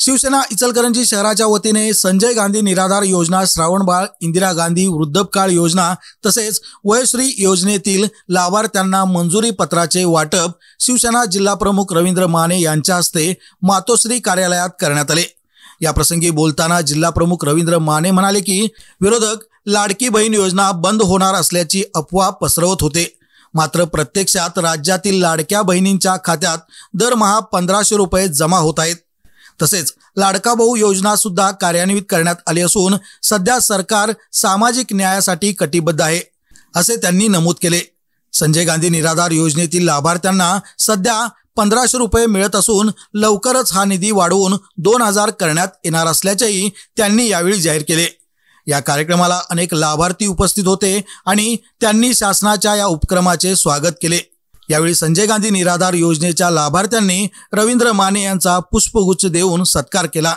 शिवसेना इचलकरंजी शहराच्या वतीने संजय गांधी निराधार योजना, श्रावणबाळ, इंदिरा गांधी वृद्धपकाळ योजना तसेच वयश्री योजनेतील लाभार्थ्यांना मंजुरी पत्राचे वाटप शिवसेना जिल्हा प्रमुख रवींद्र माने यांच्या हस्ते मातोश्री कार्यालयात करण्यात आले। या प्रसंगी बोलताना जिल्हा प्रमुख रवींद्र माने म्हणाले की विरोधक लाडकी बहीण योजना बंद होणार असल्याची अफवा पसरवत होते, मात्र प्रत्यक्षात राज्यातील लाडक्या बहिणींच्या खात्यात दरमहा 1500 रुपये जमा होत आहेत। तसेच लाडका भाऊ योजना सुद्धा कार्यान्वित करण्यात आली असून सध्या सरकार सामाजिक न्यायासाठी कटिबद्ध आहे, असे त्यांनी नमूद केले। संजय गांधी निराधार योजनेतील लाभार्थ्यांना सध्या 1500 रुपये मिळत असून लवकरच हा निधी वाढवून 2000 करण्यात येणार असल्याचेही त्यांनी यावेळी जाहीर केले। या कार्यक्रमाला अनेक लाभार्थी उपस्थित होते आणि त्यांनी शासनाच्या या उपक्रमाचे स्वागत केले। यावेळी संजय गांधी निराधार योजनेच्या लाभार्थ्यांनी रवींद्र माने यांचा पुष्पगुच्छ देऊन सत्कार केला।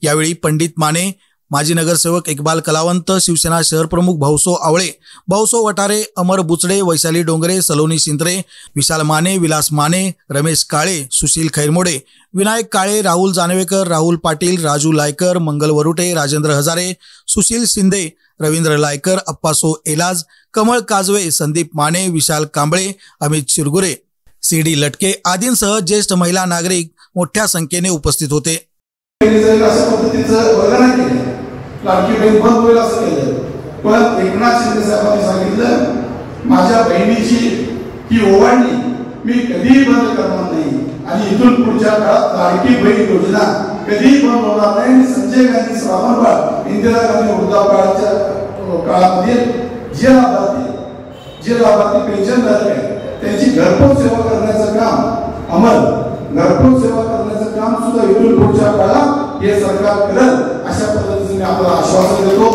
यावेळी पंडित माने, माजी नगरसेवक इकबाल कलावंत, शिवसेना शहर प्रमुख भाऊसो आवळे, भाऊसो वटारे, अमर बुचडे, वैशाली डोंगरे, सलोनी शिंत्रे, विशाल माने, विलास माने, रमेश काळे, सुशील खैरमोडे, विनायक काळे, राहुल जानवेकर, राहुल पाटील, राजू लायकर, मंगल वरुटे, राजेंद्र हजारे, सुशील शिंदे, रवींद्र लायकर, अप्पासो एलाज, कमळ काजवे, संदीप माने, विशाल कांबळे, अमित शिरगुरे, सीडी लटके आदींसह ज्येष्ठ महिला नागरिक मोठ्या संख्येने उपस्थित होते। लाडकी बहीण बंद होईल असं केलं, पण एकनाथ शिंदे साहेबांनी सांगितलं माझ्या बहिणीची ही ओवाळणी मी कधीही बंद करणार नाही आणि इथून पुढच्या काळात लाडकी बहीण योजना कधीही बंद होणार नाही। संजय गांधी श्रावणबाळ, इंदिरा गांधी वृद्धापकाळाच्या काळामध्ये जे लाभार्थी पेन्शनधारक आहेत त्यांची घरपोच सेवा करण्याचं काम, घरपोच सेवा करण्याचं काम सुद्धा इथून पुढच्या काळात हे सरकार करेल अशा पद्धतीने आपल्याला आश्वासन देतो।